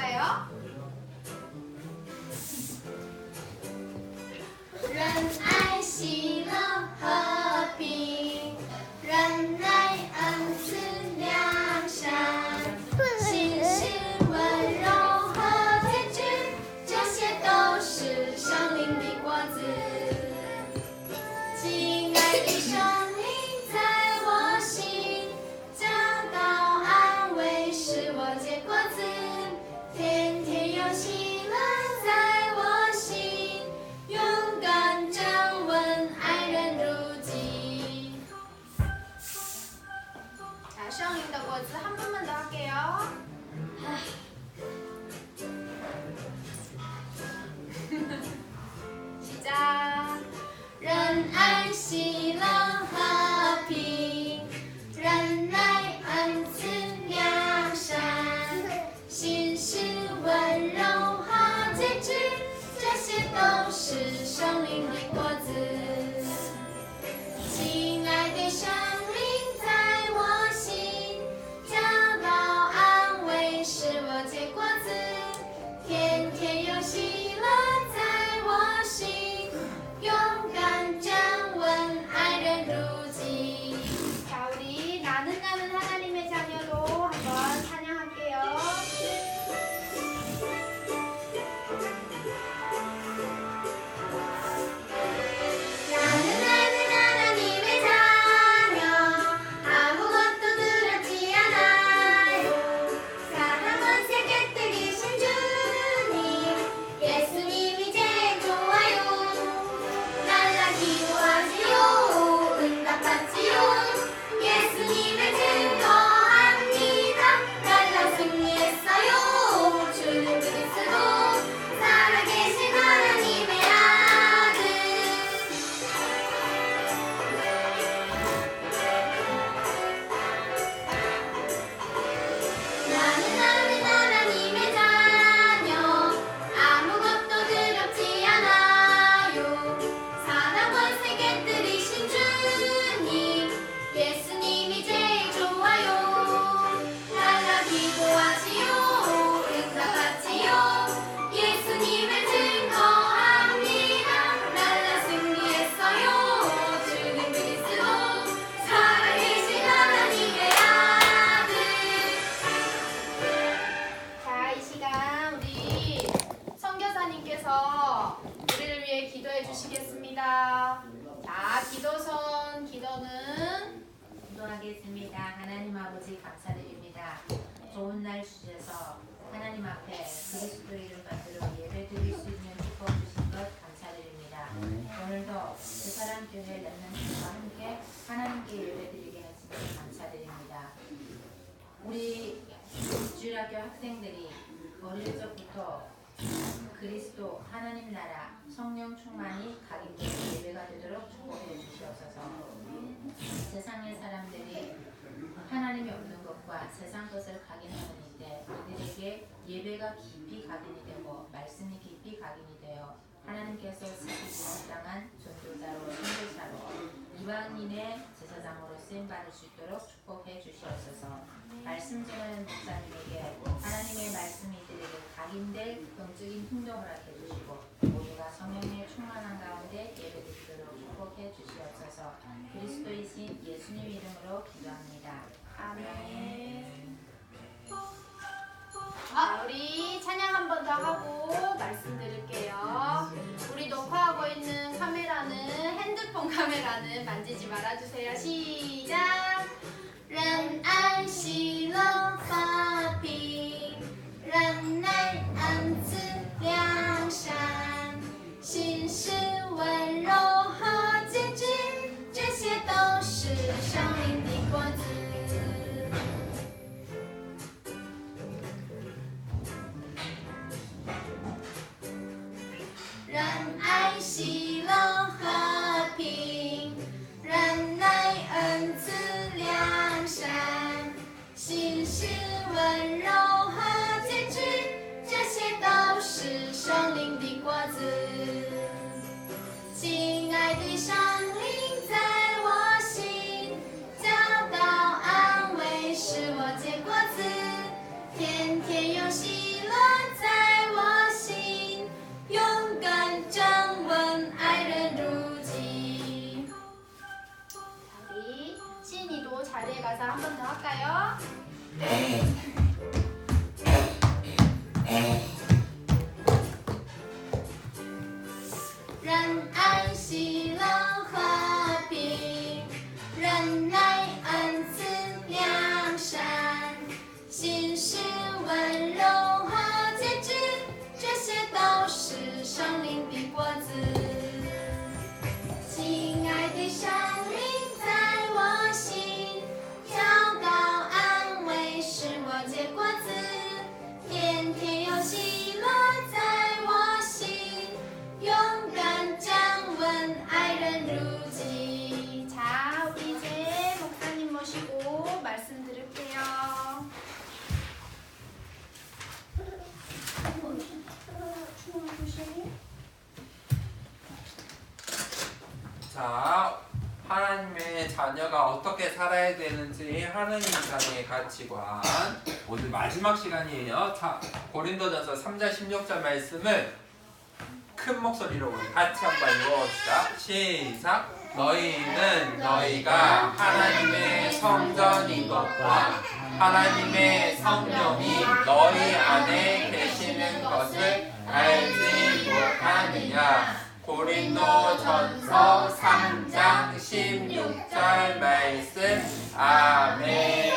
해볼까요? 人爱喜乐和平，人爱恩慈良善，心是温柔和节制，这些都是生灵的果子。亲爱的生灵在我心，教导安慰使我结果子，天天有喜乐在我心，勇敢站稳，爱人如己。 자, 시영이다 거즈 한 번만 더 할게요. 시작. 人爱喜乐和平，人爱恩慈良善，心是温柔和节制，这些都是生灵的果子。亲爱的生灵在我心，教导安慰使我结果子，天天有喜乐在我心，勇敢站稳，爱人如己。 자, 우리 나는 하나님의 자녀로 한번 찬양할게요. 나는 하나님의 자녀, 아무것도 두렵지 않아요. 사랑은 세계 뜻이신 주님, 예수님이 제일 좋아요. 날라 기도하지요, 응답받지요. 예수님을 증거합니다. 날라 승리했어요. 주는 그리스도, 살아계신 하나님의 아들. 나는 하나님의 자녀, 아무것도 두렵지 않아요. 사랑 권세계 들이신 주님, 예수님이 제일 좋아요. 날라 기도하지요, 응답받지요. 예수님을 증거합니다. 날라 승리했어요. 주는 그리스도, 살아계신 하나님의 아들. 자, 이 시간 우리 선교사님께서 우리를 위해 기도해 주시겠습니다. 자, 기도선 기도는 기도하겠습니다. 하나님 아버지 감사드립니다. 좋은 날 주셔서 하나님 앞에 그리스도 이름 받들어 예배 드릴 수 있는 축복 주신 것 감사드립니다. 오늘도 그 사람 교회 렘넌트와 함께 하나님께 예배 드리게 하시니 감사드립니다. 우리 주일학교 학생들이 어릴 적부터 그리스도 하나님 나라 성령 충만이 각인된 예배가 되도록 축복해 주시옵소서. 세상의 사람들이 하나님이 없는 것과 세상 것을 각인하는 이때 이들에게 예배가 깊이 각인이 되고 말씀이 깊이 각인이 되어 하나님께서 쓰시기 땅한 전도자로 선교사로 이방인의 제사장으로 쓰임 받을 수 있도록 축복해 주시옵소서. 말씀 전하는 목사님에게 하나님의 말씀이 이들에게 각인될 영적인 힘도 허락해 주시고 모두가 성령의 충만한 가운데 예배드리도록 축복해 주시옵소서. 그리스도이신 예수님 이름으로 기도합니다. 아멘. 아, 우리 찬양 한 번 더 하고 말씀드릴게요. 우리 녹화하고 있는 카메라는 핸드폰 카메라는 만지지 말아주세요. 시작. 人爱喜乐和平，人爱恩慈良善，心是温柔和节制，这些都是生灵的果子。人爱喜乐和平，人爱恩慈良善，心是温柔和节制，这些都是生灵的果子。亲爱的生灵在我心，教导安慰使我结果子，天天有喜乐 할까요?仁爱喜乐和平，忍耐恩慈良善，心是温柔和节制，这些都是生灵的果子。亲爱的生命在我心，祷告安慰使我结果子，天天有喜乐在我心，勇敢站稳爱人如己。 자, 우리 이제 목사님 모시고 말씀 들을게요. 자, 하나님의 자녀가 어떻게 살아야 되는지 하나님 자녀의 가치관 오늘 마지막 시간이에요. 자, 고린도전서 3장 16절 말씀을 큰 목소리로 우리 같이 한번 읽어봅시다. 시작! 너희는 너희가 하나님의 성전인 것과 하나님의 성령이 너희 안에 계시는 것을 알지 못하느냐. 고린도전서 3장 16절 말씀. 아멘.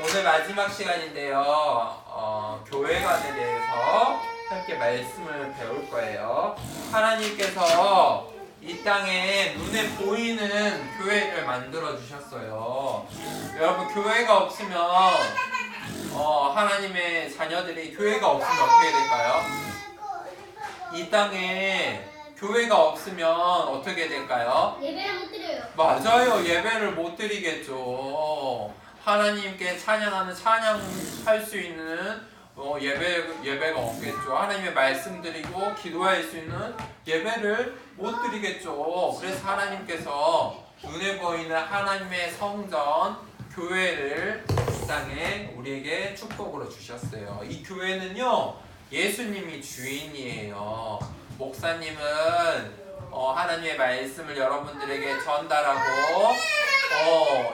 오늘 마지막 시간인데요. 교회관에 대해서 함께 말씀을 배울 거예요. 하나님께서 이 땅에 눈에 보이는 교회를 만들어 주셨어요. 여러분, 교회가 없으면 하나님의 자녀들이 교회가 없으면 어떻게 될까요? 이 땅에 교회가 없으면 어떻게 될까요? 예배를 못 드려요. 맞아요. 예배를 못 드리겠죠. 하나님께 찬양하는 찬양할 수 있는 예배가 없겠죠. 하나님의 말씀 드리고 기도할 수 있는 예배를 못 드리겠죠. 그래서 하나님께서 눈에 보이는 하나님의 성전 교회를 이 땅에 우리에게 축복으로 주셨어요. 이 교회는요, 예수님이 주인이에요. 목사님은 하나님의 말씀을 여러분들에게 전달하고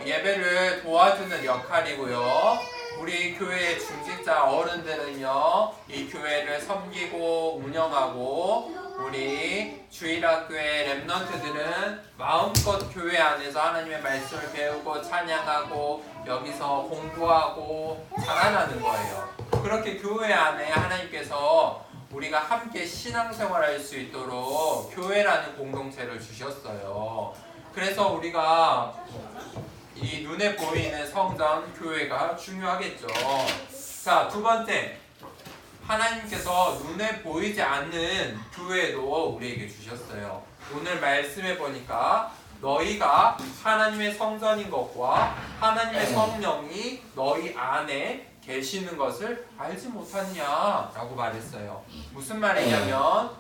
예배를 도와주는 역할이고요. 우리 교회의 중직자 어른들은요, 이 교회를 섬기고 운영하고, 우리 주일학교의 랩런트들은 마음껏 교회 안에서 하나님의 말씀을 배우고 찬양하고 여기서 공부하고 자라나는 거예요. 그렇게 교회 안에 하나님께서 우리가 함께 신앙생활할 수 있도록 교회라는 공동체를 주셨어요. 그래서 우리가 이 눈에 보이는 성전 교회가 중요하겠죠. 자, 두 번째, 하나님께서 눈에 보이지 않는 교회도 우리에게 주셨어요. 오늘 말씀해 보니까 너희가 하나님의 성전인 것과 하나님의 성령이 너희 안에 계시는 것을 알지 못하느냐라고 말했어요. 무슨 말이냐면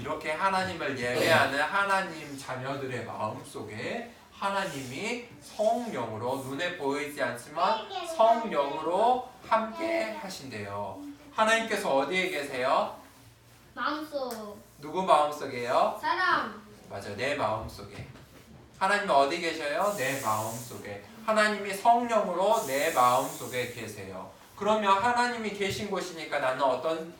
이렇게 하나님을 예배하는 하나님 자녀들의 마음속에 하나님이 성령으로, 눈에 보이지 않지만 성령으로 함께 하신대요. 하나님께서 어디에 계세요? 마음속. 누구 마음속에요? 사람. 맞아요. 내 마음속에. 하나님은 어디 계셔요? 내 마음속에. 하나님이 성령으로 내 마음속에 계세요. 그러면 하나님이 계신 곳이니까 나는 어떤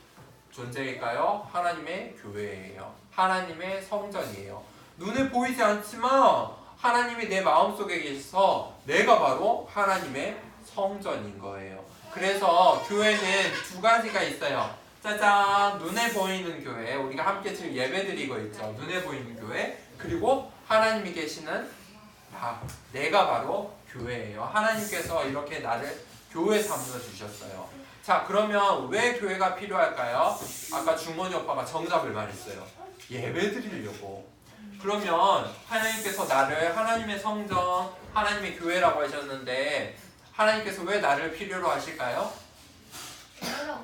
존재일까요? 하나님의 교회예요. 하나님의 성전이에요. 눈에 보이지 않지만 하나님이 내 마음속에 계셔서 내가 바로 하나님의 성전인 거예요. 그래서 교회는 두 가지가 있어요. 짜잔! 눈에 보이는 교회. 우리가 함께 지금 예배드리고 있죠. 눈에 보이는 교회. 그리고 하나님이 계시는 내가 바로 교회예요. 하나님께서 이렇게 나를 교회 삼아 주셨어요. 자, 그러면 왜 교회가 필요할까요? 아까 중원이 오빠가 정답을 말했어요. 예배드리려고. 그러면 하나님께서 나를 하나님의 성전, 하나님의 교회라고 하셨는데 하나님께서 왜 나를 필요로 하실까요?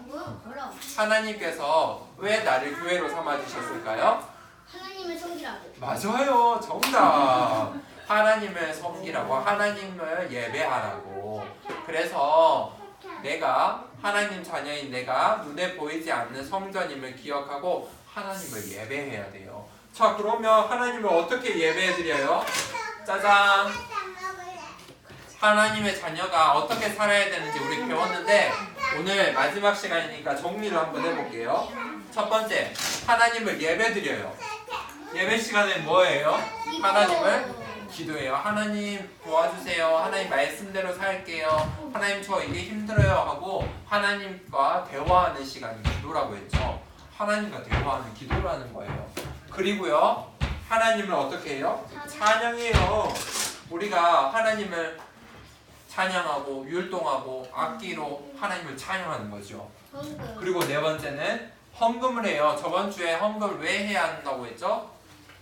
뭐라고? 하나님께서 왜 나를 교회로 삼아주셨을까요? 하나님을 섬기라고. 맞아요. 정답. 하나님을 섬기라고, 하나님을 예배하라고. 그래서 내가 하나님 자녀인 내가 눈에 보이지 않는 성전임을 기억하고 하나님을 예배해야 돼요. 자, 그러면 하나님을 어떻게 예배해드려요? 짜잔! 하나님의 자녀가 어떻게 살아야 되는지 우리 배웠는데 오늘 마지막 시간이니까 정리를 한번 해볼게요. 첫 번째, 하나님을 예배드려요. 예배 시간에 뭐예요? 하나님을 기도해요. 하나님 도와주세요. 하나님 말씀대로 살게요. 하나님 저 이게 힘들어요 하고 하나님과 대화하는 시간이 기도라고 했죠. 하나님과 대화하는 기도라는 거예요. 그리고요, 하나님을 어떻게 해요? 찬양해요. 우리가 하나님을 찬양하고 율동하고 악기로 하나님을 찬양하는 거죠. 그리고 네 번째는 헌금을 해요. 저번 주에 헌금을 왜 해야 한다고 했죠?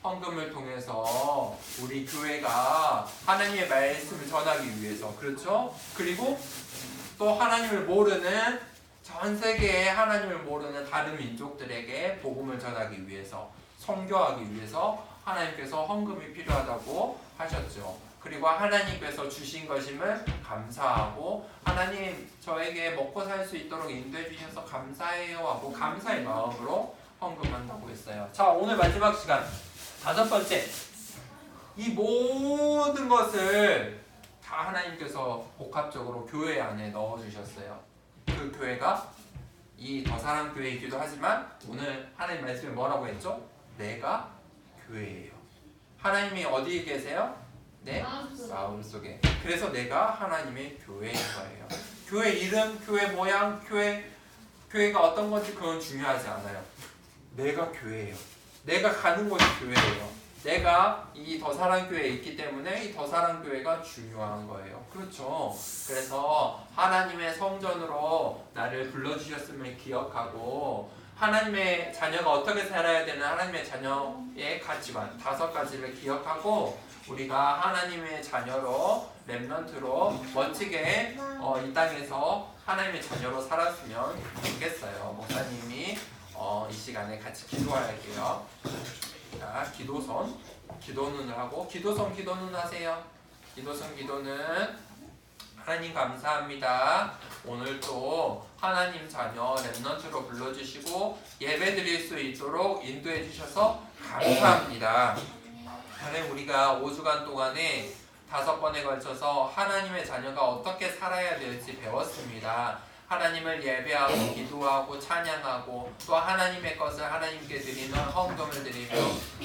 헌금을 통해서 우리 교회가 하나님의 말씀을 전하기 위해서, 그렇죠? 그리고 또 하나님을 모르는 전 세계에 하나님을 모르는 다른 민족들에게 복음을 전하기 위해서, 선교하기 위해서 하나님께서 헌금이 필요하다고 하셨죠. 그리고 하나님께서 주신 것임을 감사하고 하나님 저에게 먹고 살 수 있도록 인도해 주셔서 감사해요 하고 감사의 마음으로 헌금한다고 했어요. 자, 오늘 마지막 시간 다섯 번째, 이 모든 것을 다 하나님께서 복합적으로 교회 안에 넣어주셨어요. 그 교회가 이 더사랑 교회이기도 하지만 오늘 하나님 말씀에 뭐라고 했죠? 내가 교회예요. 하나님이 어디에 계세요? 내 마음속에. 그래서 내가 하나님의 교회인 거예요. 교회 이름, 교회 모양, 교회가 어떤 건지 그건 중요하지 않아요. 내가 교회예요. 내가 가는 곳이 교회예요. 내가 이 더사랑교회에 있기 때문에 이 더사랑교회가 중요한 거예요. 그렇죠. 그래서 하나님의 성전으로 나를 불러주셨음을 기억하고 하나님의 자녀가 어떻게 살아야 되는 하나님의 자녀의 가치관 5가지를 기억하고 우리가 하나님의 자녀로 렘넌트로 멋지게 이 땅에서 하나님의 자녀로 살았으면 좋겠어요. 목사님이 이 시간에 같이 기도할게요. 자, 기도선, 기도눈을 하고 기도선, 기도눈 하세요. 기도선, 기도는 하나님 감사합니다. 오늘 또 하나님 자녀 렘넌트로 불러주시고 예배드릴 수 있도록 인도해 주셔서 감사합니다. 하나님, 우리가 5주간 동안에 5번에 걸쳐서 하나님의 자녀가 어떻게 살아야 될지 배웠습니다. 하나님을 예배하고 기도하고 찬양하고 또 하나님의 것을 하나님께 드리는 헌금을 드리며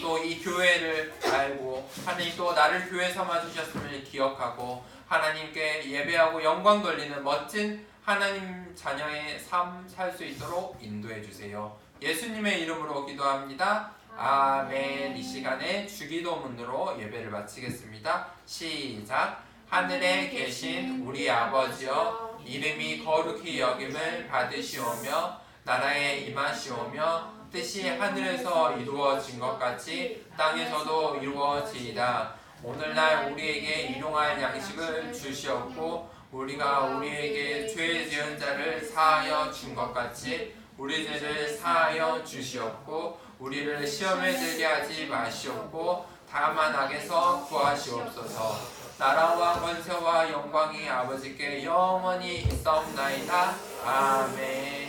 또 이 교회를 알고 하나님 또 나를 교회 삼아 주셨음을 기억하고 하나님께 예배하고 영광 돌리는 멋진 하나님 자녀의 삶 살 수 있도록 인도해 주세요. 예수님의 이름으로 기도합니다. 아멘. 이 시간에 주기도문으로 예배를 마치겠습니다. 시작. 하늘에 계신 우리 아버지여, 이름이 거룩히 여김을 받으시오며 나라에 임하시오며 뜻이 하늘에서 이루어진 것 같이 땅에서도 이루어지이다. 오늘날 우리에게 일용할 양식을 주시옵고 우리가 우리에게 죄 지은 자를 사하여 준 것 같이 우리 죄를 사하여 주시옵고 우리를 시험에 들게 하지 마시옵고 다만 악에서 구하시옵소서. 나라와 권세와 영광이 아버지께 영원히 있사옵나이다. 아멘.